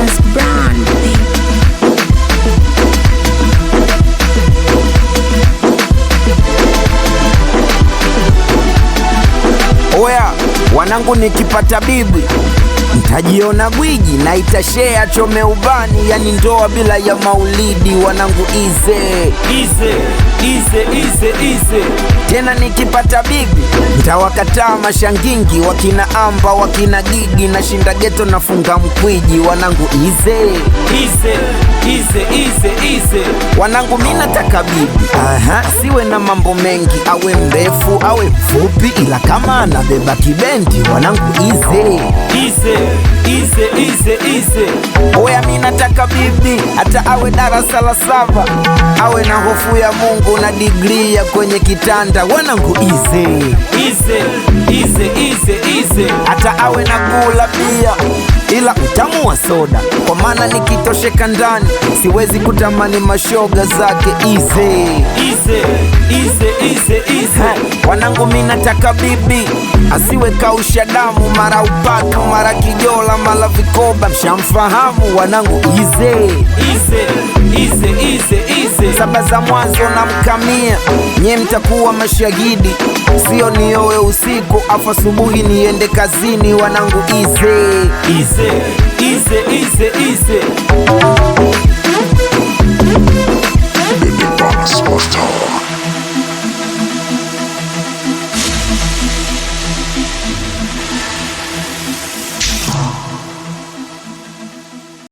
Thomas Brand. Oya, wanangu nikipata bibi ntajiona gwiji na itashare chome ubani, yani ndoa bila ya maulidi. Wanangu ize tena nikipata bibi ntawakataa mashangingi, wakina Amba wakina Gigi, na shinda geto nafunga mkwiji. Wanangu ize wanangu mina taka bibi siwe na mambo mengi, awe mrefu awe mfupi, ila kama anabeba kibendi. Wanangu ize oya mina taka bibi hata awe darasa la 7, awe na hofu ya Mungu na degree ya kwenye kitanda. Wanangu ize hata awe na gula bia ila utamu wa soda, kwa maana nikitosheka ndani siwezi kutamani mashoga zake. Wanangu mina taka bibi asiwe kausha damu, mara upatu mara kijola mara vikoba, mshamfahamu. Wanangu saba za mwanzo na mkamia, nye mtakuwa mashahidi, sio niowe usiku afa asubuhi niende kazini. Wanangu ize